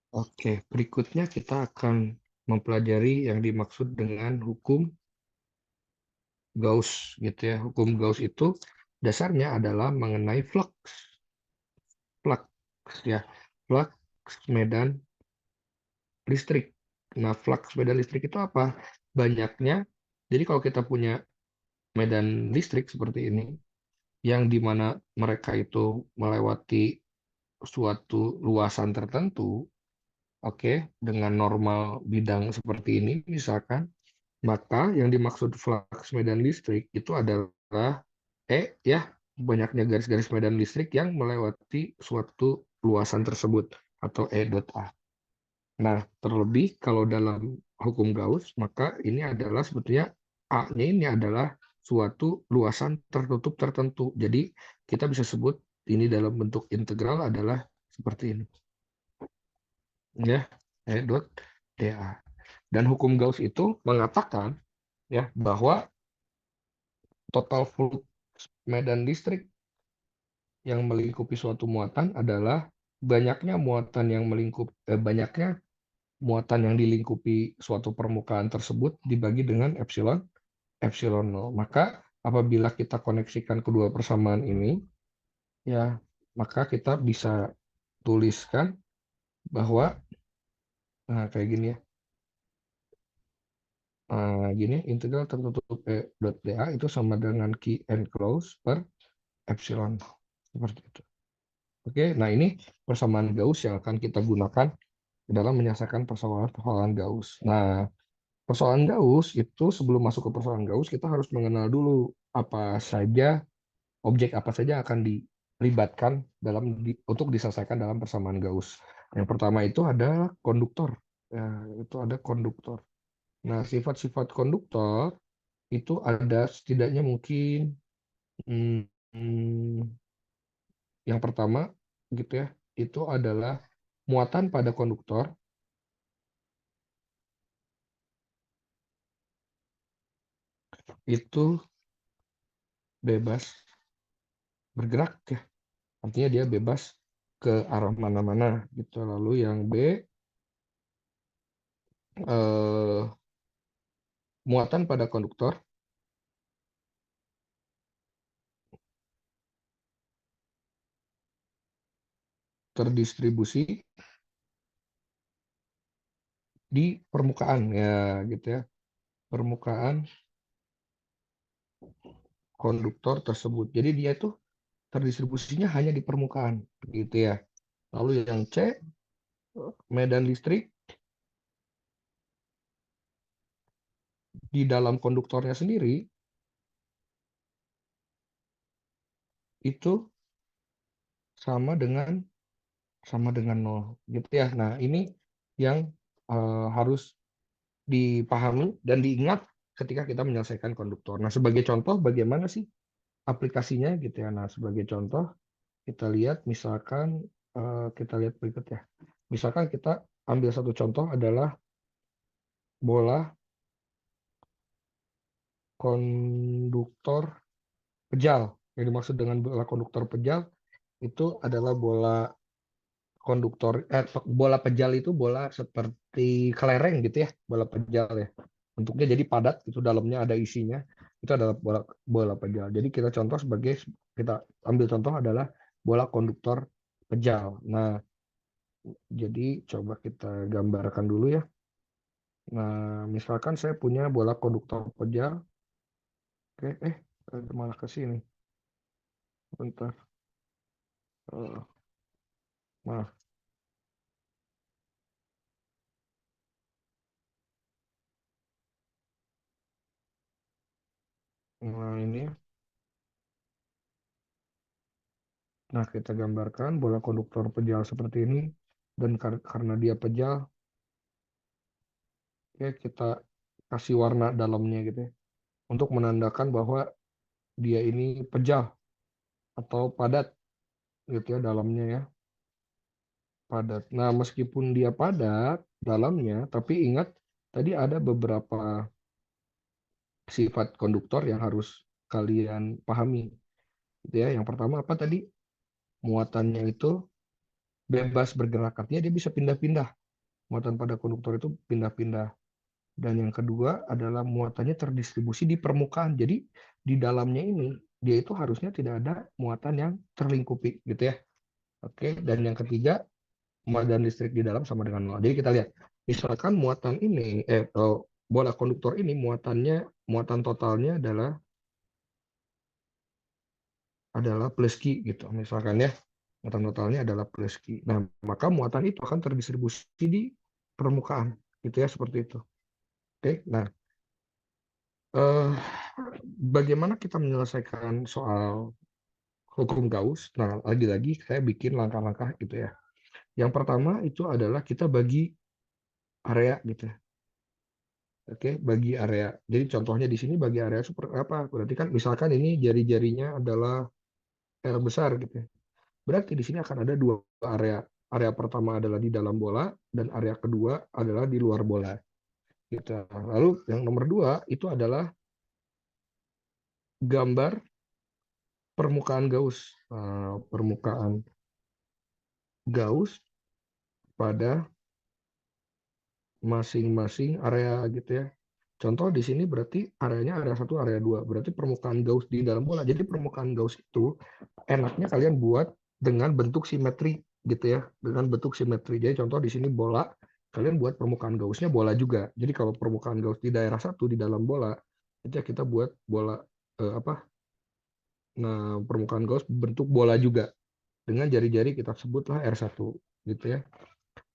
Oke, berikutnya kita akan mempelajari yang dimaksud dengan hukum Gauss gitu ya. Hukum Gauss itu dasarnya adalah mengenai flux, flux ya, flux medan listrik. Nah, flux medan listrik itu apa? Banyaknya. Jadi kalau kita punya medan listrik seperti ini, yang dimana mereka itu melewati suatu luasan tertentu, oke, dengan normal bidang seperti ini, misalkan, maka yang dimaksud flux medan listrik itu adalah ya, banyaknya garis-garis medan listrik yang melewati suatu luasan tersebut atau E dot A. Nah, terlebih kalau dalam hukum Gauss, maka ini adalah sebetulnya A-nya ini adalah suatu luasan tertutup tertentu. Jadi kita bisa sebut ini dalam bentuk integral adalah seperti ini, ya, E dot dA. Dan hukum Gauss itu mengatakan ya bahwa total flux medan listrik yang melingkupi suatu muatan adalah banyaknya muatan yang dilingkupi suatu permukaan tersebut dibagi dengan epsilon epsilon nol. Maka apabila kita koneksikan kedua persamaan ini, ya, maka kita bisa tuliskan bahwa nah, kayak gini ya. Gini, integral tertutup E dot dA itu sama dengan Q enclosed per epsilon. Seperti itu. Oke, nah ini persamaan Gauss yang akan kita gunakan dalam menyelesaikan persoalan-persoalan Gauss. Nah, persoalan Gauss itu sebelum masuk ke persoalan Gauss, kita harus mengenal dulu objek apa saja yang akan dilibatkan untuk diselesaikan dalam persamaan Gauss. Yang pertama itu ada konduktor. Ya, itu ada konduktor. Nah, sifat-sifat konduktor itu ada setidaknya mungkin hmm, hmm, yang pertama gitu ya, itu adalah muatan pada konduktor itu bebas bergerak ya. Artinya dia bebas ke arah mana-mana gitu. Lalu yang B, eh, muatan pada konduktor terdistribusi di permukaan ya gitu ya. Permukaan konduktor tersebut. Jadi dia itu terdistribusinya hanya di permukaan gitu ya. Lalu yang C, medan listrik di dalam konduktornya sendiri itu sama dengan nol gitu ya. Nah, ini yang harus dipahami dan diingat ketika kita menyelesaikan konduktor. Nah, sebagai contoh bagaimana sih aplikasinya gitu ya. Nah, sebagai contoh kita lihat misalkan kita lihat berikut ya. Misalkan kita ambil satu contoh adalah bola konduktor pejal. Yang dimaksud dengan bola konduktor pejal itu adalah bola pejal itu bola seperti kelereng gitu ya, bola pejal ya. Bentuknya jadi padat, itu dalamnya ada isinya. Itu adalah bola bola pejal. Jadi kita ambil contoh adalah bola konduktor pejal. Nah, jadi coba kita gambarkan dulu ya. Nah, misalkan saya punya bola konduktor pejal. Oke, malah ke sini. Bentar. Eh, maaf. Nah, ini. Nah, kita gambarkan bola konduktor pejal seperti ini. Dan karena dia pejal, ya kita kasih warna dalamnya gitu ya. Untuk menandakan bahwa dia ini pejal atau padat gitu ya dalamnya ya. Padat. Nah, meskipun dia padat dalamnya, tapi ingat tadi ada beberapa sifat konduktor yang harus kalian pahami. Gitu ya. Yang pertama apa tadi? Muatannya itu bebas bergerak, artinya dia bisa pindah-pindah. Muatan pada konduktor itu pindah-pindah. Dan yang kedua adalah muatannya terdistribusi di permukaan. Jadi di dalamnya ini dia itu harusnya tidak ada muatan yang terlingkupi, gitu ya. Oke, dan yang ketiga, muatan listrik di dalam sama dengan nol. Jadi kita lihat, misalkan muatan ini, bola konduktor ini muatan totalnya adalah plus Q gitu, misalkan ya, muatan totalnya adalah plus Q. Nah, maka muatan itu akan terdistribusi di permukaan, gitu ya, seperti itu. Oke, nah, bagaimana kita menyelesaikan soal hukum Gauss? Nah, lagi-lagi saya bikin langkah-langkah gitu ya. Yang pertama itu adalah kita bagi area gitu ya. Oke, bagi area. Jadi contohnya di sini bagi area seperti apa? Berarti kan misalkan ini jari-jarinya adalah R besar gitu ya. Berarti di sini akan ada dua area. Area pertama adalah di dalam bola dan area kedua adalah di luar bola. Gitu. Lalu yang nomor dua itu adalah gambar permukaan Gauss. Permukaan Gauss pada masing-masing area gitu ya. Contoh di sini berarti areanya area 1, area 2. Berarti permukaan Gauss di dalam bola. Jadi permukaan Gauss itu enaknya kalian buat dengan bentuk simetri gitu ya. Dengan bentuk simetri. Jadi contoh di sini bola, kalian buat permukaan Gaussnya bola juga. Jadi kalau permukaan Gauss di daerah 1 di dalam bola, itu ya kita buat bola apa? Nah, permukaan Gauss bentuk bola juga. Dengan jari-jari kita sebutlah R1 gitu ya.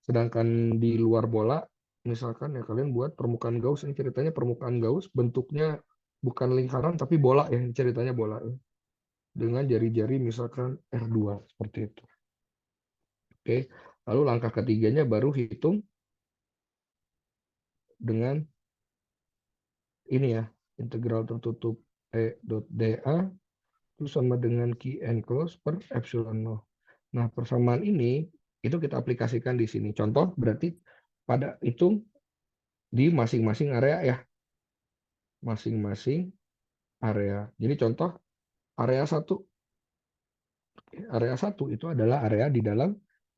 Sedangkan di luar bola, misalkan ya kalian buat permukaan Gauss, ini ceritanya permukaan Gauss bentuknya bukan lingkaran tapi bola ya, ceritanya bola ya. Dengan jari-jari misalkan R2 seperti itu. Oke. Lalu langkah ketiganya baru hitung dengan ini ya, integral tertutup E.dA itu sama dengan Q enclosed per epsilon 0. Nah, persamaan ini itu kita aplikasikan di sini. Contoh berarti pada hitung di masing-masing area ya, masing-masing area. Jadi contoh area satu itu adalah area di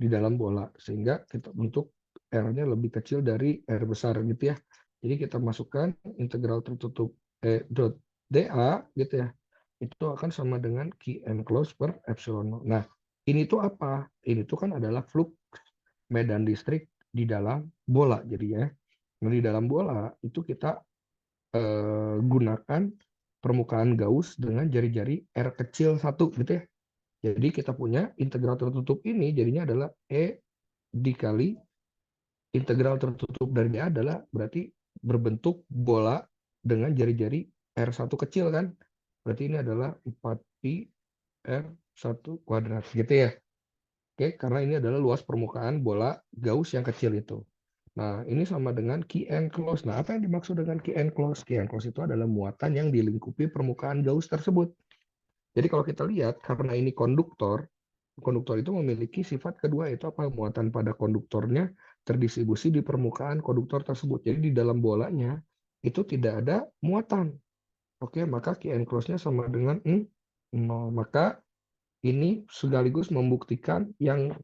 dalam bola sehingga kita untuk R-nya lebih kecil dari R besar gitu ya. Jadi kita masukkan integral tertutup dot dA gitu ya. Itu akan sama dengan Q enclosed per epsilon 0. Nah, ini tuh apa? Ini tuh kan adalah flux medan listrik di dalam bola jadinya. Nah, di dalam bola itu kita gunakan permukaan Gauss dengan jari-jari R kecil 1 gitu ya. Jadi kita punya integral tertutup ini jadinya adalah E dikali integral tertutup dari dia adalah berarti berbentuk bola dengan jari-jari R1 kecil kan. Berarti ini adalah 4pi R1 kuadrat gitu ya. Oke, karena ini adalah luas permukaan bola Gauss yang kecil itu. Nah, ini sama dengan Q enclosed. Nah, apa yang dimaksud dengan Q enclosed? Q enclosed itu adalah muatan yang dilingkupi permukaan Gauss tersebut. Jadi kalau kita lihat, karena ini konduktor, konduktor itu memiliki sifat kedua, yaitu apa? Muatan pada konduktornya terdistribusi di permukaan konduktor tersebut. Jadi di dalam bolanya itu tidak ada muatan. Oke, maka Q enclosed-nya sama dengan 0. Maka ini sekaligus membuktikan yang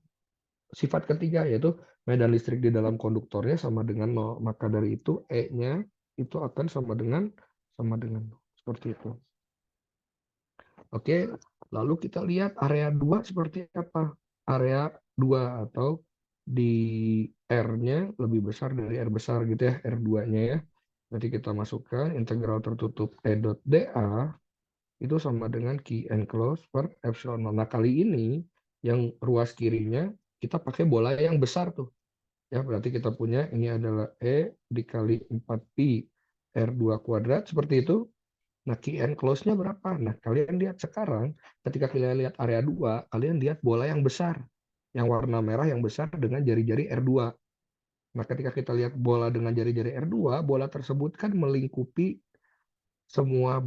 sifat ketiga, yaitu medan listrik di dalam konduktornya sama dengan 0. Maka dari itu E-nya itu akan sama dengan 0. Seperti itu. Oke, lalu kita lihat area 2 seperti apa. Area 2 atau di R-nya lebih besar dari R besar gitu ya, R2-nya ya. Nanti kita masukkan integral tertutup E dot dA itu sama dengan Q enclosed per epsilon 0. Nah, kali ini yang ruas kirinya kita pakai bola yang besar tuh. Ya, berarti kita punya ini adalah E dikali 4pi R2 kuadrat seperti itu. Nah, Q enclosed-nya berapa? Nah, kalian lihat sekarang ketika kalian lihat area 2, kalian lihat bola yang besar. Yang warna merah yang besar dengan jari-jari R2. Nah, ketika kita lihat bola dengan jari-jari R2, bola tersebut kan melingkupi semua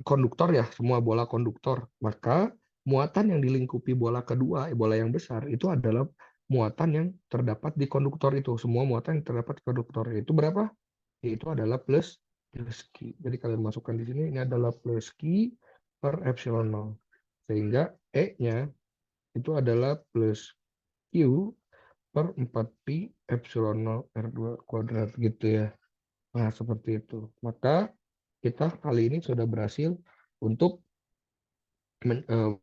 konduktor ya, semua bola konduktor. Maka muatan yang dilingkupi bola kedua, bola yang besar, itu adalah muatan yang terdapat di konduktor itu. Semua muatan yang terdapat di konduktor itu berapa? Itu adalah plus Q. Jadi kalian masukkan di sini, ini adalah plus Q per epsilon 0. Sehingga E-nya itu adalah plus Q per 4pi epsilon 0 R2 kuadrat gitu ya. Nah, seperti itu. Maka kita kali ini sudah berhasil untuk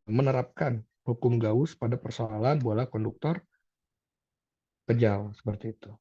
menerapkan hukum Gauss pada persoalan bola konduktor kejauh seperti itu.